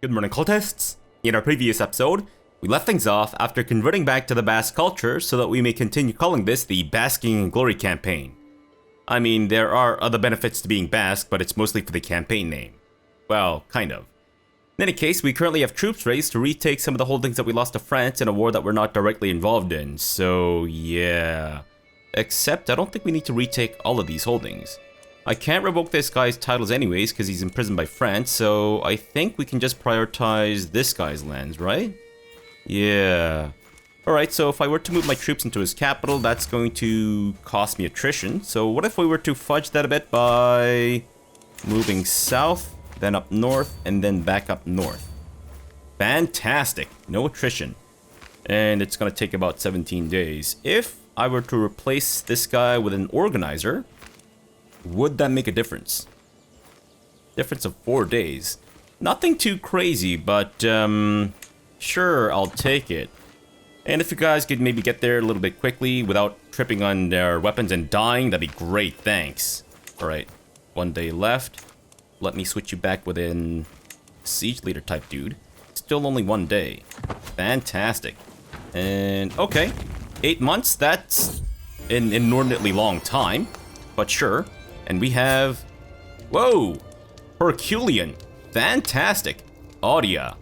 Good morning, cultists! In our previous episode, we left things off after converting back to the Basque culture so that we may continue calling this the Basquing and Glory campaign. I mean, there are other benefits to being Basque, but it's mostly for the campaign name. Well, kind of. In any case, we currently have troops raised to retake some of the holdings that we lost to France in a war that we're not directly involved in, so yeah. Except, I don't think we need to retake all of these holdings. I can't revoke this guy's titles anyways because he's imprisoned by France, so I think we can just prioritize this guy's lands, right? Yeah. Alright, so if I were to move my troops into his capital, that's going to cost me attrition. So what if we were to fudge that a bit by moving south, then up north, and then back up north? Fantastic. No attrition. And it's going to take about 17 days. If I were to replace this guy with an organizer, would that make a difference? Difference of 4 days. Nothing too crazy, but sure, I'll take it. And if you guys could maybe get there a little bit quickly without tripping on their weapons and dying, that'd be great, thanks. Alright, 1 day left. Let me switch you back within siege leader type dude. Still only 1 day. Fantastic. And okay, 8 months, that's an inordinately long time, but sure. And we have, whoa, Herculean, fantastic, Audia.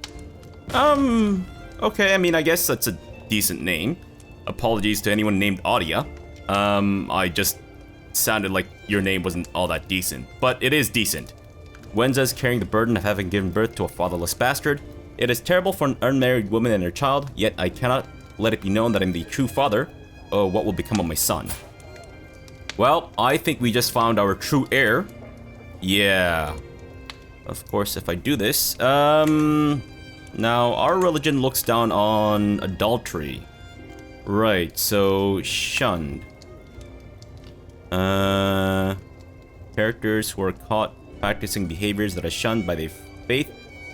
Okay, I mean, I guess that's a decent name. Apologies to anyone named Audia. I just sounded like your name wasn't all that decent, but it is decent. Wenza is carrying the burden of having given birth to a fatherless bastard. It is terrible for an unmarried woman and her child, yet I cannot let it be known that I'm the true father. Oh, what will become of my son? Well, I think we just found our true heir. Yeah. Of course, if I do this, now our religion looks down on adultery. Right, so shunned. Characters who are caught practicing behaviors that are shunned by their faith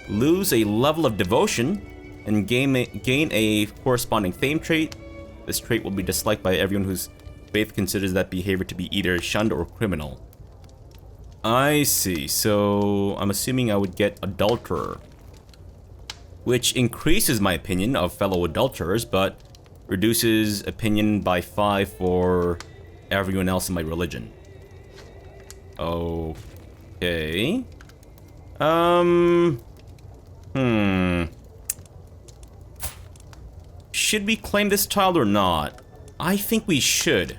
lose a level of devotion and gain a corresponding fame trait. This trait will be disliked by everyone whose faith considers that behavior to be either shunned or criminal. I see, so I'm assuming I would get adulterer, which increases my opinion of fellow adulterers, but reduces opinion by 5 for everyone else in my religion. Okay. Should we claim this child or not? I think we should.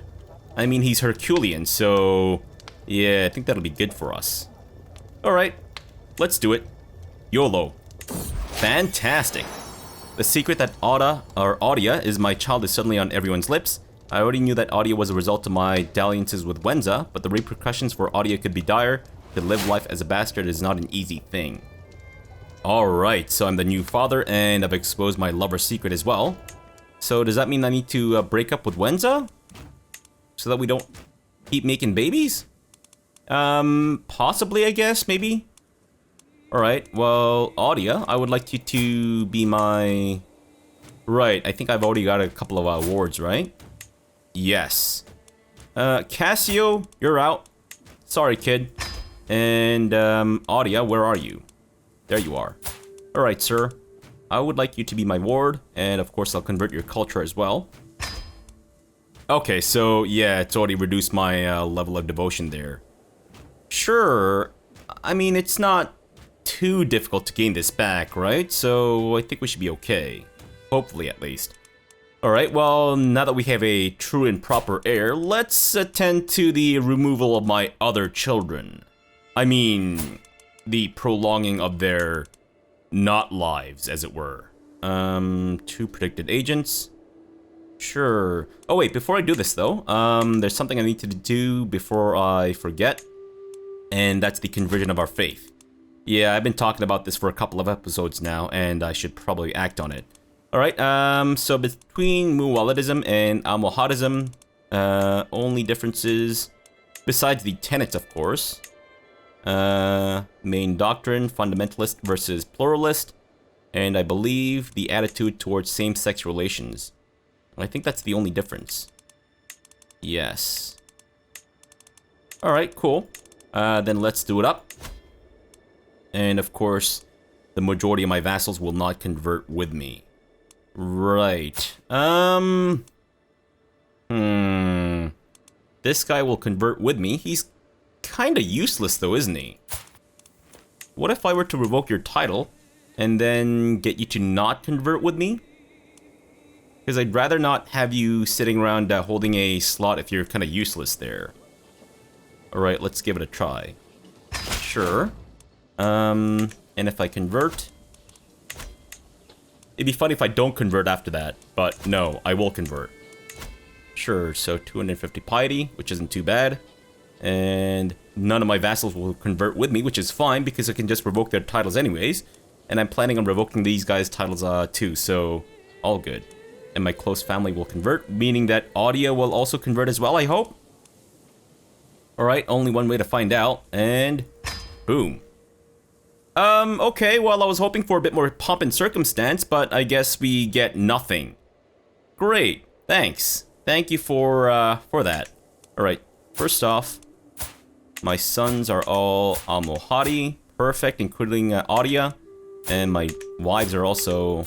I mean, he's Herculean, so yeah, I think that'll be good for us. Alright, let's do it. YOLO. Fantastic. The secret that Audia is my child is suddenly on everyone's lips. I already knew that Audia was a result of my dalliances with Wenza, but the repercussions for Audia could be dire. To live life as a bastard is not an easy thing. Alright, so I'm the new father, and I've exposed my lover's secret as well. So does that mean I need to break up with Wenza? So that we don't keep making babies? Possibly, I guess, maybe? Alright, well, Audia, I would like you to be my... Right, I think I've already got a couple of awards, right? Yes. Cassio, you're out. Sorry, kid. And, Audia, where are you? There you are. Alright, sir. I would like you to be my ward, and of course I'll convert your culture as well. Okay, so yeah, it's already reduced my level of devotion there. Sure, I mean, it's not too difficult to gain this back, right? So I think we should be okay. Hopefully, at least. Alright, well, now that we have a true and proper heir, let's attend to the removal of my other children. I mean, the prolonging of their not lives, as it were. 2 predicted agents. Sure. Oh wait, before I do this though, there's something I need to do before I forget. And that's the conversion of our faith. Yeah, I've been talking about this for a couple of episodes now, and I should probably act on it. Alright, so between Muwaladism and Almohadism, only differences, besides the tenets of course. Main doctrine, fundamentalist versus pluralist, and I believe the attitude towards same-sex relations. I think that's the only difference. Yes. Alright, cool. Then let's do it up. And of course, the majority of my vassals will not convert with me. Right. This guy will convert with me. He's kinda useless though, isn't he? What if I were to revoke your title and then get you to not convert with me? Because I'd rather not have you sitting around holding a slot if you're kinda useless there. Alright, let's give it a try. Sure. And if I convert... It'd be funny if I don't convert after that, but no, I will convert. Sure, so 250 piety, which isn't too bad. And none of my vassals will convert with me, which is fine, because I can just revoke their titles anyways. And I'm planning on revoking these guys' titles too, so all good. And my close family will convert, meaning that Audia will also convert as well, I hope. Alright, only one way to find out, and boom. Okay, well, I was hoping for a bit more pomp and circumstance, but I guess we get nothing. Great, thanks. Thank you for that. Alright, first off, my sons are all Umlaut, perfect, including Audia, and my wives are also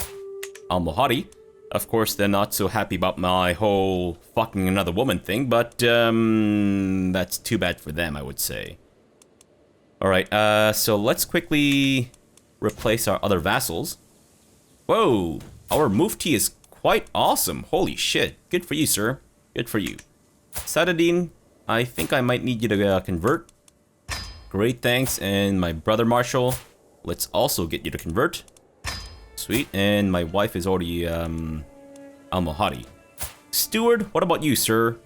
Umlaut. Of course, they're not so happy about my whole fucking another woman thing, but that's too bad for them, I would say. Alright, so let's quickly replace our other vassals. Whoa, our Mufti is quite awesome. Holy shit. Good for you, sir. Good for you. Saladin, I think I might need you to convert. Great, thanks. And my brother Marshal, let's also get you to convert. Sweet, and my wife is already, Al-Mahadi. Steward, what about you, sir?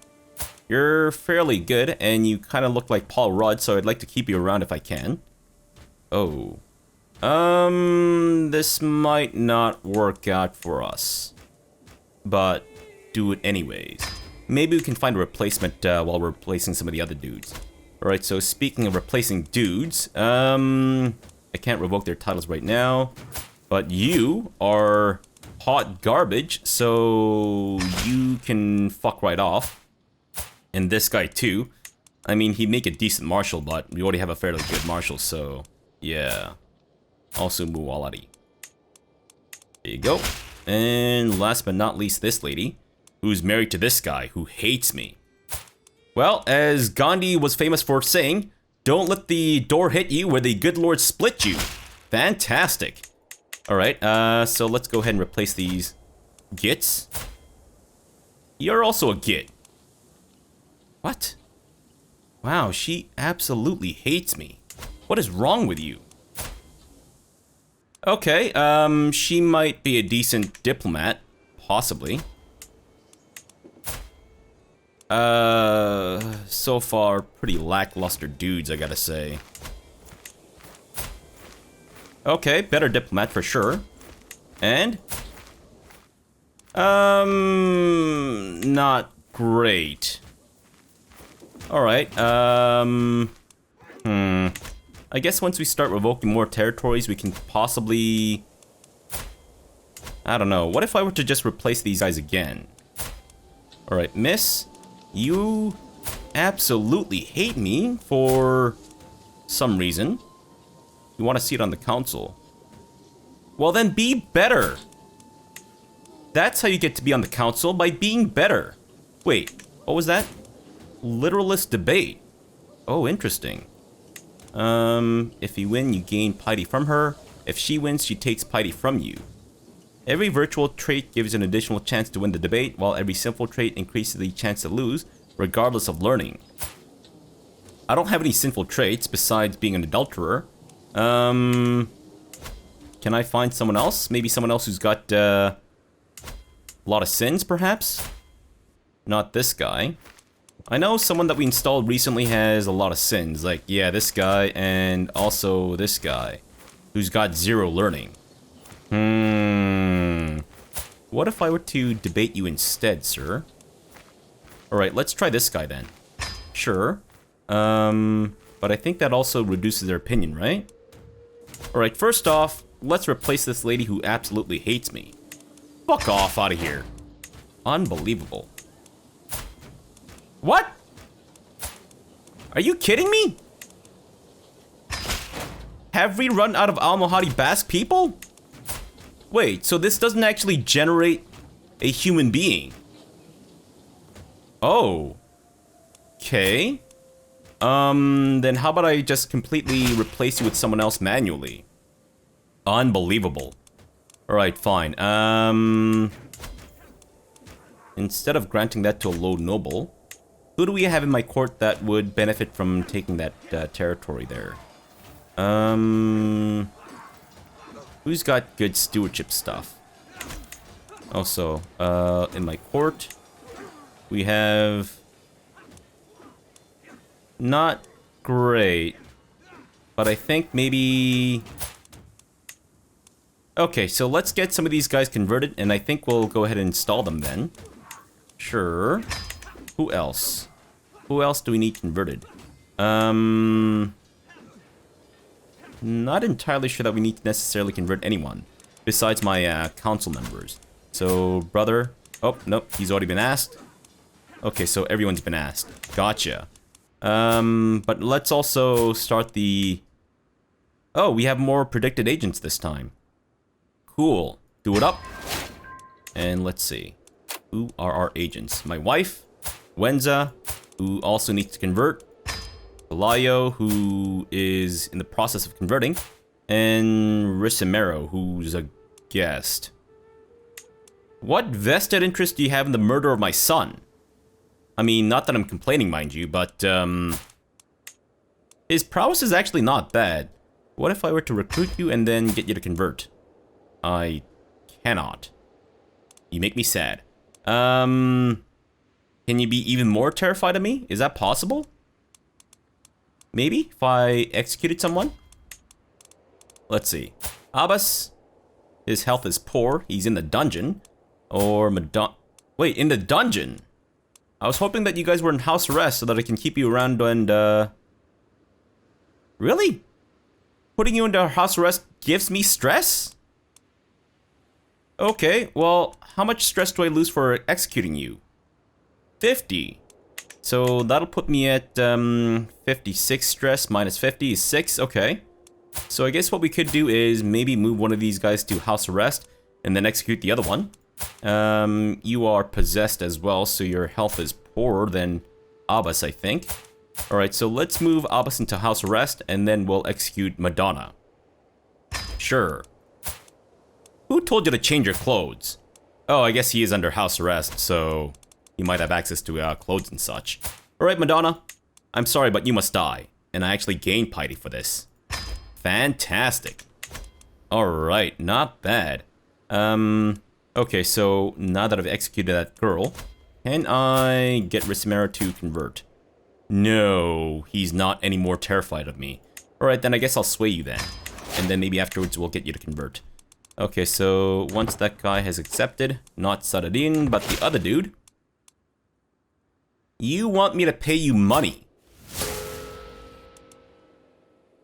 You're fairly good, and you kind of look like Paul Rudd, so I'd like to keep you around if I can. Oh. This might not work out for us. But do it anyways. Maybe we can find a replacement while we're replacing some of the other dudes. Alright, so speaking of replacing dudes, I can't revoke their titles right now. But you are hot garbage, so you can fuck right off. And this guy too. I mean, he'd make a decent marshal, but we already have a fairly good marshal, so yeah. Also Muwaladi. There you go. And last but not least, this lady, who's married to this guy who hates me. Well, as Gandhi was famous for saying, don't let the door hit you where the good Lord split you. Fantastic. Alright, so let's go ahead and replace these gits. You're also a git. What? Wow, she absolutely hates me. What is wrong with you? Okay, she might be a decent diplomat. Possibly. So far, pretty lackluster dudes, I gotta say. Okay, better diplomat for sure. And? Not great. Alright, I guess once we start revoking more territories, we can possibly... I don't know. What if I were to just replace these guys again? Alright, miss. You absolutely hate me for some reason. You want a seat on the council. Well then be better. That's how you get to be on the council, by being better. Wait, what was that? Literalist debate. Oh, interesting. If you win, you gain piety from her. If she wins, she takes piety from you. Every virtual trait gives an additional chance to win the debate, while every sinful trait increases the chance to lose, regardless of learning. I don't have any sinful traits besides being an adulterer. Can I find someone else? Maybe someone else who's got a lot of sins, perhaps? Not this guy. I know someone that we installed recently has a lot of sins, like, yeah, this guy, and also this guy, who's got 0 learning. What if I were to debate you instead, sir? Alright, let's try this guy then. Sure. But I think that also reduces their opinion, right? Alright, first off, let's replace this lady who absolutely hates me. Fuck off out of here. Unbelievable. What? Are you kidding me? have we run out of Almohady Basque people? Wait, so this doesn't actually generate a human being. Oh. Okay. Then how about I just completely replace you with someone else manually? Unbelievable. Alright, fine. Instead of granting that to a low noble, who do we have in my court that would benefit from taking that territory there? Who's got good stewardship stuff? Also, in my court, we have... Not great, but I think maybe... Okay, so let's get some of these guys converted, and I think we'll go ahead and install them then. Sure. Who else? Who else do we need converted? Not entirely sure that we need to necessarily convert anyone, besides my council members. So, brother... Oh, nope, he's already been asked. Okay, so everyone's been asked. Gotcha. But let's also start the... Oh, we have more predicted agents this time. Cool. Do it up. And let's see. Who are our agents? My wife, Wenza, who also needs to convert. Pelayo, who is in the process of converting. And Risimero, who's a guest. What vested interest do you have in the murder of my son? I mean, not that I'm complaining, mind you, but, his prowess is actually not bad. What if I were to recruit you and then get you to convert? I cannot. You make me sad. Can you be even more terrified of me? Is that possible? Maybe, if I executed someone? Let's see. Abbas, his health is poor. He's in the dungeon. Or Wait, in the dungeon? I was hoping that you guys were in house arrest so that I can keep you around and, Really? Putting you into house arrest gives me stress? Okay, well, how much stress do I lose for executing you? 50. So that'll put me at, 56 stress minus 50 is 6, okay. So I guess what we could do is maybe move one of these guys to house arrest and then execute the other one. You are possessed as well, so your health is poorer than Abbas, I think. Alright, so let's move Abbas into house arrest, and then we'll execute Madonna. Sure. Who told you to change your clothes? Oh, I guess he is under house arrest, so he might have access to clothes and such. Alright, Madonna. I'm sorry, but you must die. And I actually gained piety for this. Fantastic. Alright, not bad. Okay, so now that I've executed that girl, can I get Risimero to convert? No, he's not any more terrified of me. Alright, then I guess I'll sway you then. And then maybe afterwards we'll get you to convert. Okay, so once that guy has accepted, not Saladin, but the other dude. You want me to pay you money?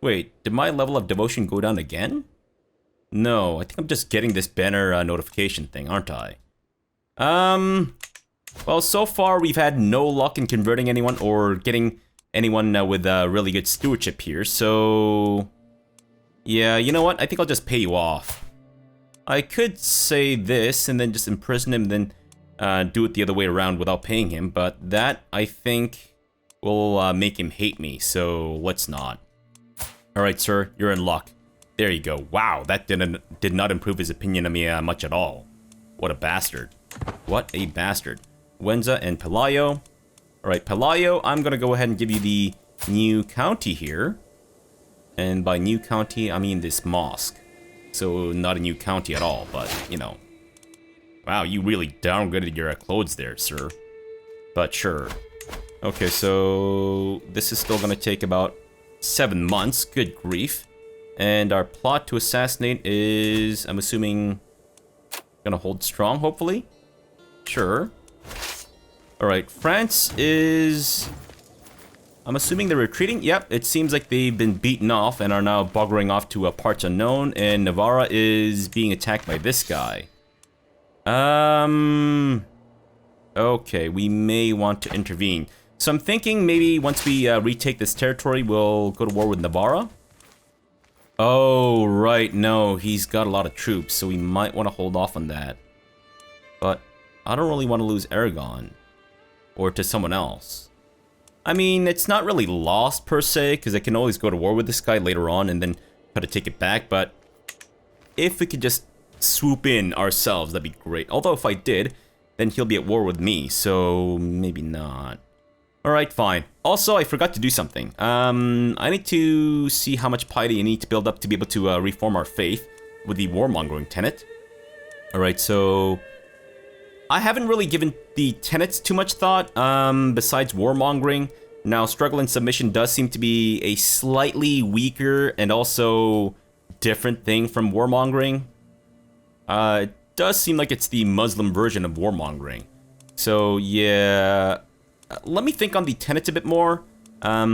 Wait, did my level of devotion go down again? No, I think I'm just getting this banner notification thing, aren't I? Well, so far we've had no luck in converting anyone or getting anyone with really good stewardship here, so... Yeah, you know what? I think I'll just pay you off. I could say this and then just imprison him and then do it the other way around without paying him, but that, I think, will make him hate me, so let's not. Alright, sir, you're in luck. There you go. Wow, that did not improve his opinion of me much at all. What a bastard. What a bastard. Wenza and Pelayo. Alright, Pelayo, I'm gonna go ahead and give you the new county here. And by new county, I mean this mosque. So, not a new county at all, but, you know. Wow, you really downgraded your clothes there, sir. But sure. Okay, so this is still gonna take about 7 months. Good grief. And our plot to assassinate is, I'm assuming, gonna hold strong, hopefully? Sure. Alright, France is... I'm assuming they're retreating? Yep, it seems like they've been beaten off and are now buggering off to parts unknown, and Navarra is being attacked by this guy. Okay, we may want to intervene. So I'm thinking maybe once we retake this territory, we'll go to war with Navarra. Oh, right, no, he's got a lot of troops, so we might want to hold off on that. But I don't really want to lose Aragon. Or to someone else. I mean, it's not really lost per se, because I can always go to war with this guy later on and then try to take it back, but if we could just swoop in ourselves, that'd be great. Although if I did, then he'll be at war with me, so maybe not. Alright, fine. Also, I forgot to do something. I need to see how much piety I need to build up to be able to reform our faith with the warmongering tenet. Alright, so I haven't really given the tenets too much thought, besides warmongering. Now, struggle and submission does seem to be a slightly weaker and also different thing from warmongering. It does seem like it's the Muslim version of warmongering. So, yeah, let me think on the tenets a bit more. I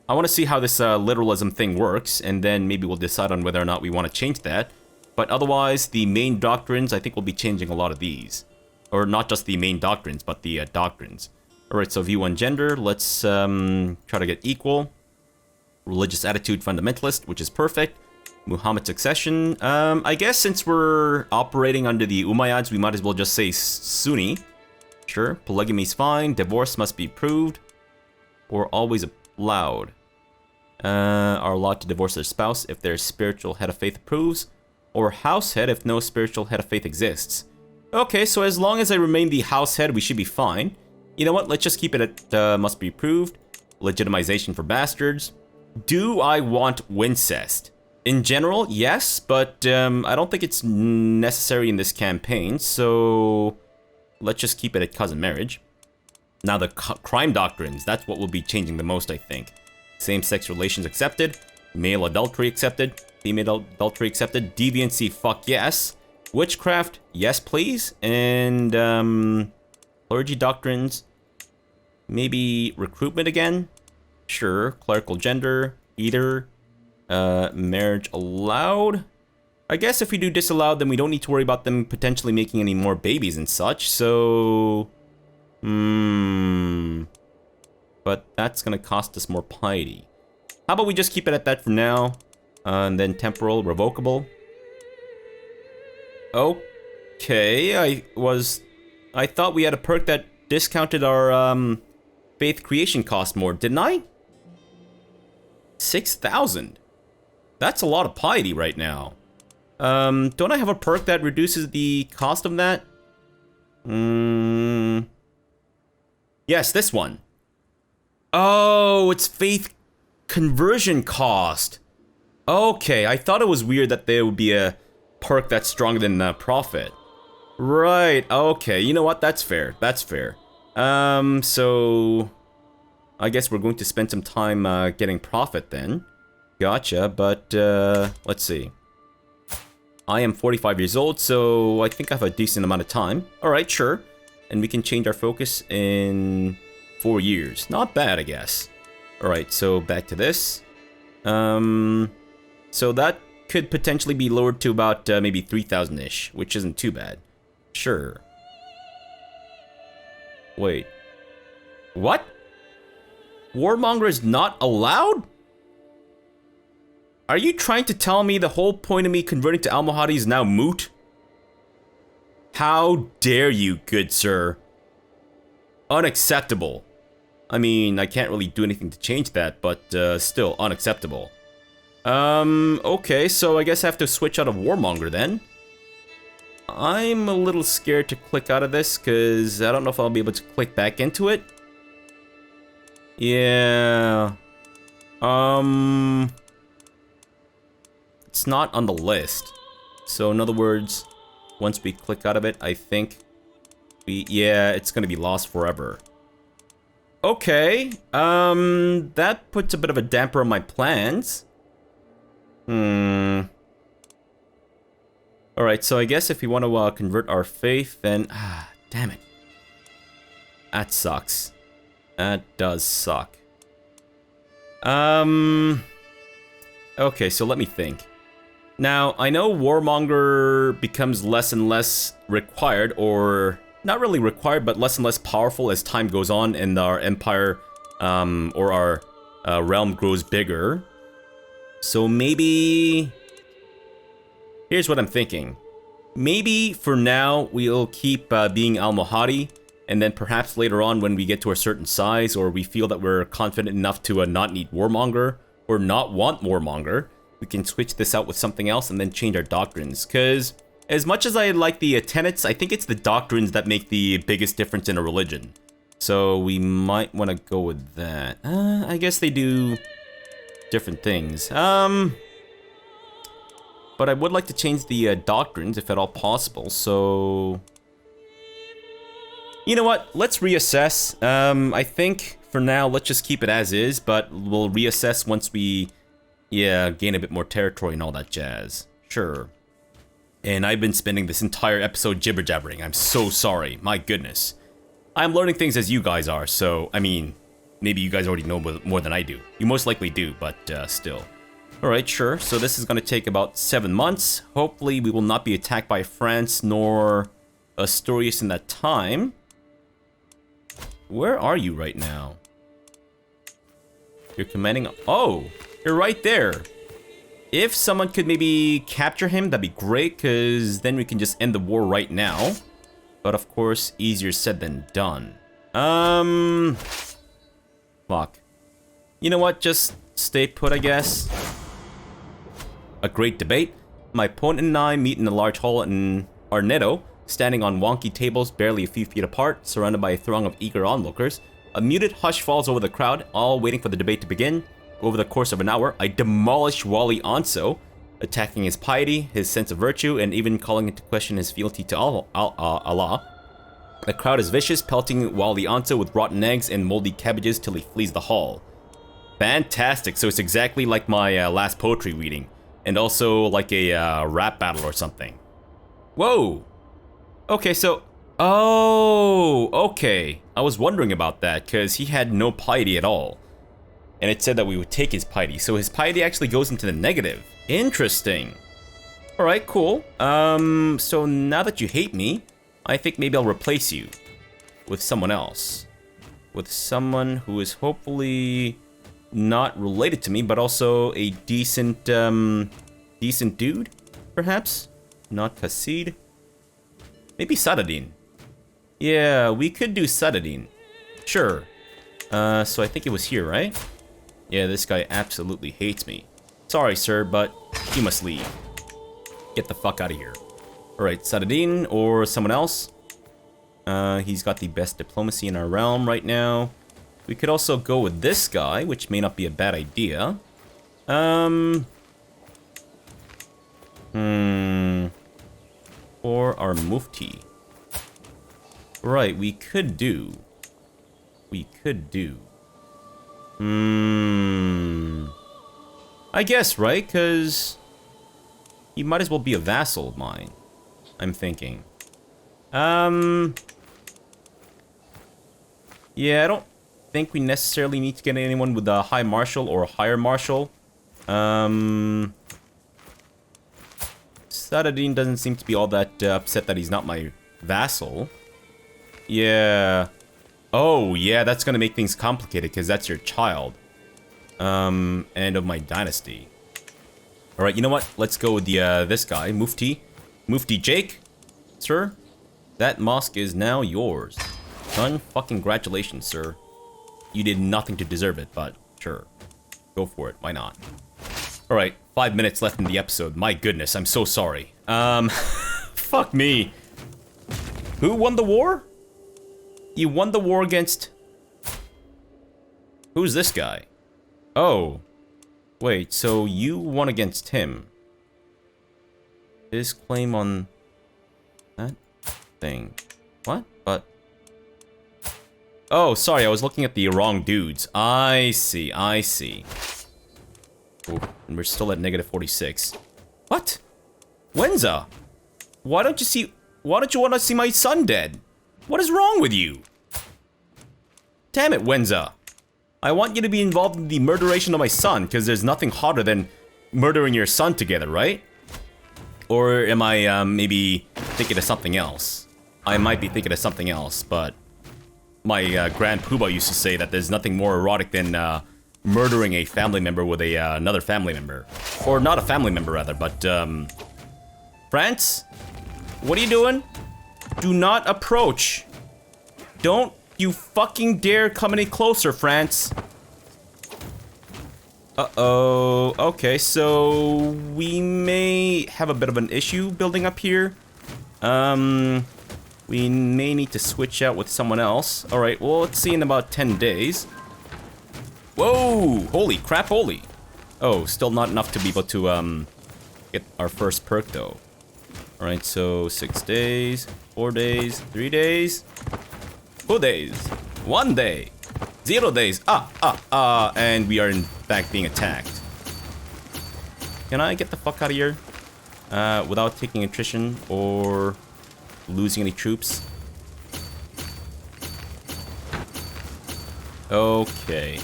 want to see how this literalism thing works, and then maybe we'll decide on whether or not we want to change that. But otherwise, the main doctrines, I think we'll be changing a lot of these. Or not just the main doctrines, but the doctrines. Alright, so view on gender, let's try to get equal. Religious attitude fundamentalist, which is perfect. Muhammad succession. I guess since we're operating under the Umayyads, we might as well just say Sunni. Sure, polygamy is fine, divorce must be proved. Or always allowed. Are allowed to divorce their spouse if their spiritual head of faith approves. Or house head if no spiritual head of faith exists. Okay, so as long as I remain the house head, we should be fine. You know what, let's just keep it at must be proved. Legitimization for bastards. Do I want Wincest? In general, yes, but I don't think it's necessary in this campaign, so let's just keep it at cousin marriage. Now the crime doctrines, that's what will be changing the most, I think. Same-sex relations accepted. Male adultery accepted. Female adultery accepted. Deviancy, fuck yes. Witchcraft, yes please. And clergy doctrines. Maybe recruitment again? Sure. Clerical gender, either. Marriage allowed? I guess if we do disallowed, then we don't need to worry about them potentially making any more babies and such, so... But that's gonna cost us more piety. How about we just keep it at that for now? And then temporal, revocable. Okay, I thought we had a perk that discounted our, faith creation cost more, didn't I? 6,000. That's a lot of piety right now. Don't I have a perk that reduces the cost of that? Yes, this one. Oh, it's faith conversion cost. Okay, I thought it was weird that there would be a perk that's stronger than profit. Right, okay, you know what, that's fair, that's fair. So... I guess we're going to spend some time getting profit then. Gotcha, but let's see. I am 45 years old, so I think I have a decent amount of time. Alright, sure. And we can change our focus in 4 years. Not bad, I guess. Alright, so back to this. So that could potentially be lowered to about maybe 3,000-ish, which isn't too bad. Sure. Wait. What? Warmonger is not allowed? Are you trying to tell me the whole point of me converting to Almohady is now moot? How dare you, good sir? Unacceptable. I mean, I can't really do anything to change that, but still unacceptable. Okay, so I guess I have to switch out of Warmonger then. I'm a little scared to click out of this, because I don't know if I'll be able to click back into it. Yeah. It's not on the list. So in other words, once we click out of it, I think yeah, it's gonna be lost forever. Okay. That puts a bit of a damper on my plans. Alright, so I guess if we want to convert our faith, then damn it. That sucks. That does suck. Okay, so let me think. Now, I know Warmonger becomes less and less required, or not really required, but less and less powerful as time goes on and our empire, or our realm grows bigger. So maybe... Here's what I'm thinking. Maybe for now, we'll keep being Almohady, and then perhaps later on when we get to a certain size, or we feel that we're confident enough to not need Warmonger, or not want Warmonger, we can switch this out with something else and then change our doctrines. Because as much as I like the tenets, I think it's the doctrines that make the biggest difference in a religion. So we might want to go with that. I guess they do different things. But I would like to change the doctrines if at all possible, so... You know what? Let's reassess. I think for now, let's just keep it as is, but we'll reassess once we, gain a bit more territory and all that jazz. Sure. And I've been spending this entire episode jibber-jabbering. I'm so sorry. My goodness. I'm learning things as you guys are, so, I mean, maybe you guys already know more than I do. You most likely do, but still. Alright, sure. So this is going to take about 7 months. Hopefully we will not be attacked by France nor Asturias in that time. Where are you right now? You're commanding... Oh! You're right there! If someone could maybe capture him, that'd be great, because then we can just end the war right now. But of course, easier said than done. Fuck. You know what? Just stay put, I guess. A great debate. My opponent and I meet in a large hall in Arnedo, standing on wonky tables barely a few feet apart, surrounded by a throng of eager onlookers. A muted hush falls over the crowd, all waiting for the debate to begin. Over the course of an hour, I demolish Wali Anso, attacking his piety, his sense of virtue, and even calling into question his fealty to Allah. The crowd is vicious, pelting Wali Anso with rotten eggs and moldy cabbages till he flees the hall. Fantastic, so it's exactly like my last poetry reading. And also like a rap battle or something. Whoa! Okay, so... Oh, okay. I was wondering about that, because he had no piety at all. And it said that we would take his piety, so his piety actually goes into the negative. Interesting. Alright, cool. So now that you hate me, I think maybe I'll replace you with someone else. With someone who is hopefully... not related to me, but also a decent dude, perhaps? Not Qasid. Maybe Saladin. Yeah, we could do Saladin. Sure. So I think it was here, right? Yeah, this guy absolutely hates me. Sorry, sir, but you must leave. Get the fuck out of here. Alright, Saladin or someone else. He's got the best diplomacy in our realm right now. We could also go with this guy, which may not be a bad idea. Or our Mufti. Right, we could do. I guess, right? Because he might as well be a vassal of mine, I'm thinking. Yeah, I don't think we necessarily need to get anyone with a high marshal or a higher marshal. Saladin doesn't seem to be all that upset that he's not my vassal. Yeah. Oh, yeah, that's gonna make things complicated because that's your child. And of my dynasty. Alright, you know what? Let's go with the this guy, Mufti. Mufti Jake, sir. That mosque is now yours. Congratulations, sir. You did nothing to deserve it, but sure. Go for it, why not? Alright, 5 minutes left in the episode. My goodness, I'm so sorry. Fuck me. Who won the war? You won the war against... Who's this guy? Oh. Wait, so you won against him. His claim on... that thing. What? But... Oh, sorry, I was looking at the wrong dudes. I see. Ooh, and we're still at negative 46. What? Wenza! Why don't you want to see my son dead? What is wrong with you? Damn it, Wenza. I want you to be involved in the murderation of my son, because there's nothing hotter than murdering your son together, right? Or am I, maybe thinking of something else? I might be thinking of something else, but... My, Grand Poobah used to say that there's nothing more erotic than, murdering a family member with another family member. Or not a family member, rather, but, France? What are you doing? Do not approach. Don't you fucking dare come any closer, France. Uh-oh. Okay, so we may have a bit of an issue building up here. We may need to switch out with someone else. All right, well, let's see in about 10 days. Whoa! Holy crap, holy. Oh, still not enough to be able to, get our first perk, though. All right, so 6 days, 4 days, 3 days, 2 days, 1 day, 0 days. And we are in fact being attacked. Can I get the fuck out of here? Without taking attrition or losing any troops? Okay.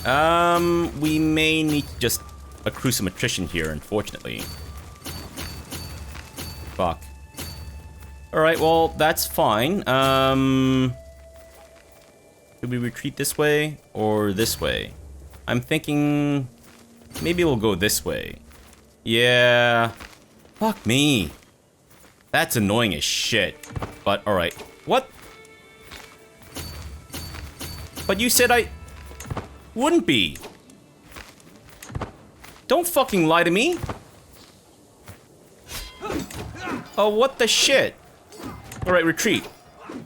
We may need to just accrue some attrition here, unfortunately. Fuck. Alright, well, that's fine. Should we retreat this way or this way? I'm thinking maybe we'll go this way. Yeah. Fuck me. That's annoying as shit. But alright. What? But you said I wouldn't be. Don't fucking lie to me. Oh, what the shit? Alright, retreat.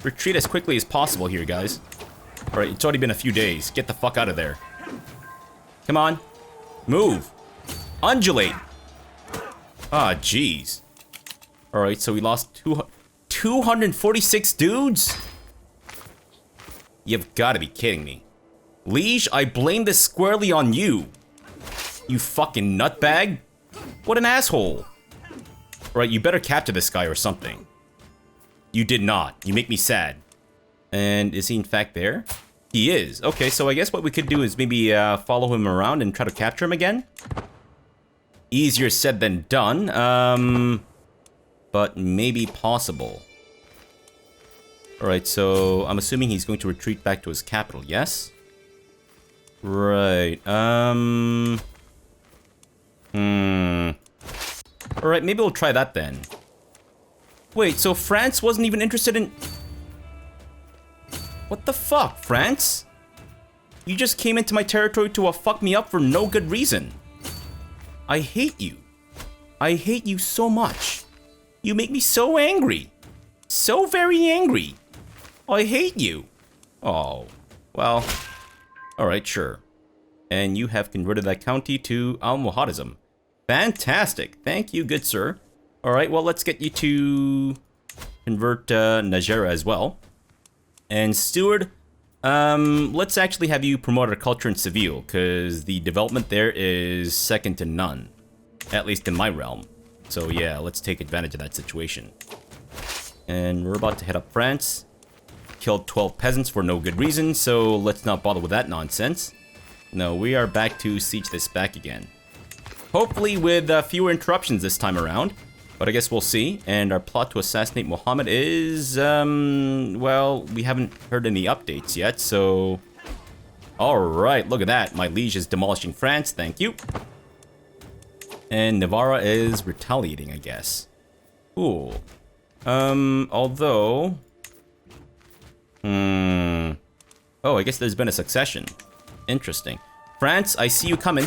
Retreat as quickly as possible here, guys. Alright, it's already been a few days. Get the fuck out of there. Come on. Move. Undulate. Ah, jeez. Alright, so we lost 246 dudes? You've got to be kidding me. Liege, I blame this squarely on you. You fucking nutbag. What an asshole. Alright, you better capture this guy or something. You did not. You make me sad. And is he in fact there? He is. Okay, so I guess what we could do is maybe follow him around and try to capture him again. Easier said than done. But maybe possible. Alright, so I'm assuming he's going to retreat back to his capital, yes? Right, Alright, maybe we'll try that then. Wait, so France wasn't even interested in... What the fuck, France? You just came into my territory to fuck me up for no good reason. I hate you. I hate you so much. You make me so angry. So very angry. I hate you. Oh, well. Alright, sure. And you have converted that county to Almohadism. Fantastic. Thank you, good sir. Alright, well, let's get you to convert Najera as well. And Steward, let's actually have you promote our culture in Seville, because the development there is second to none. At least in my realm. So yeah, let's take advantage of that situation. And we're about to head up France. Killed 12 peasants for no good reason, so let's not bother with that nonsense. No, we are back to siege this back again. Hopefully with fewer interruptions this time around. But I guess we'll see. And our plot to assassinate Muhammad is, well, we haven't heard any updates yet, so... Alright, look at that. My liege is demolishing France, thank you. And Navarra is retaliating, I guess. Cool. Although... Oh, I guess there's been a succession. Interesting. France, I see you coming.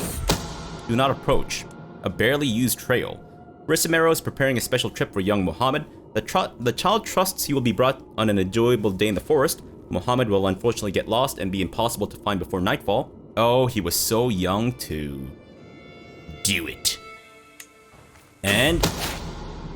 Do not approach. A barely used trail. Rissimero is preparing a special trip for young Muhammad. The child trusts he will be brought on an enjoyable day in the forest. Muhammad will unfortunately get lost and be impossible to find before nightfall. Oh, he was so young to do it. And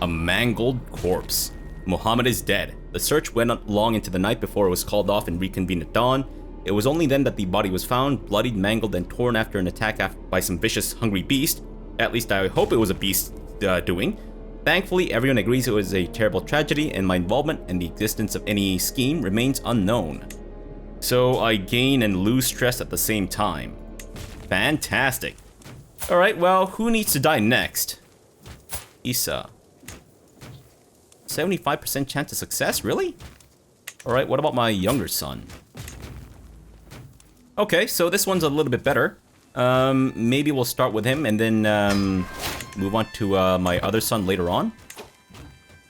a mangled corpse. Muhammad is dead. The search went long into the night before it was called off and reconvened at dawn. It was only then that the body was found, bloodied, mangled, and torn after an attack by some vicious, hungry beast. At least I hope it was a beast doing. Thankfully, everyone agrees it was a terrible tragedy, and my involvement in the existence of any scheme remains unknown. So I gain and lose stress at the same time. Fantastic. Alright, well, who needs to die next? Issa. 75% chance of success? Really? Alright, what about my younger son? Okay, so this one's a little bit better. Maybe we'll start with him and then move on to my other son later on.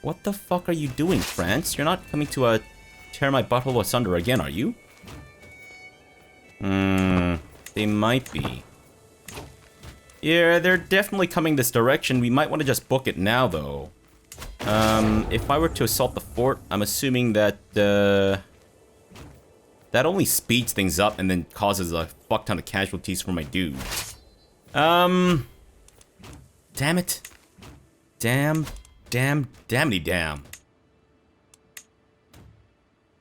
What the fuck are you doing, France? You're not coming to tear my butthole asunder again, are you? They might be. Yeah, they're definitely coming this direction. We might want to just book it now, though. If I were to assault the fort, I'm assuming that, that only speeds things up and then causes a fuck ton of casualties for my dudes. Damn it. Damnity damn.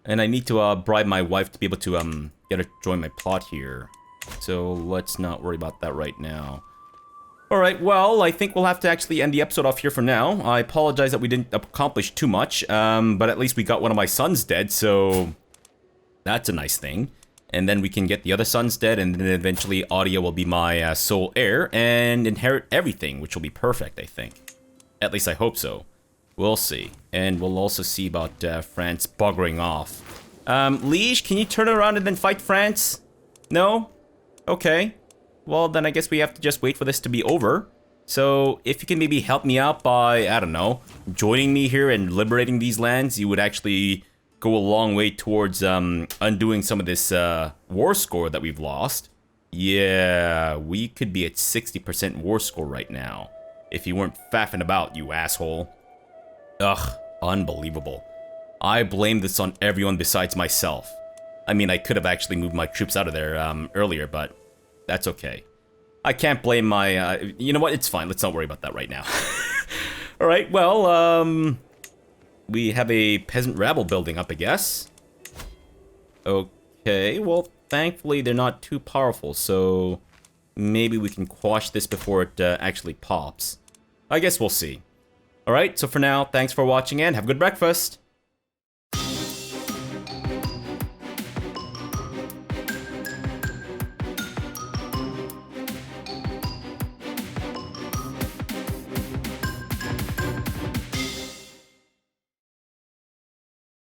And I need to, bribe my wife to be able to, get her to join my plot here. So let's not worry about that right now. Alright, well, I think we'll have to actually end the episode off here for now. I apologize that we didn't accomplish too much, but at least we got one of my sons dead, so that's a nice thing. And then we can get the other sons dead, and then eventually Audio will be my sole heir and inherit everything, which will be perfect, I think. At least I hope so. We'll see. And we'll also see about France buggering off. Liege, can you turn around and then fight France? No? Okay. Well, then I guess we have to just wait for this to be over. So, if you can maybe help me out by, I don't know, joining me here and liberating these lands, you would actually go a long way towards undoing some of this war score that we've lost. Yeah, we could be at 60% war score right now. If you weren't faffing about, you asshole. Ugh, unbelievable. I blame this on everyone besides myself. I mean, I could have actually moved my troops out of there earlier, but that's okay. I can't blame my, you know what, it's fine, let's not worry about that right now. Alright, well, we have a peasant rabble building up, I guess. Okay, well, thankfully they're not too powerful, so maybe we can quash this before it actually pops. I guess we'll see. Alright, so for now, thanks for watching and have a good breakfast!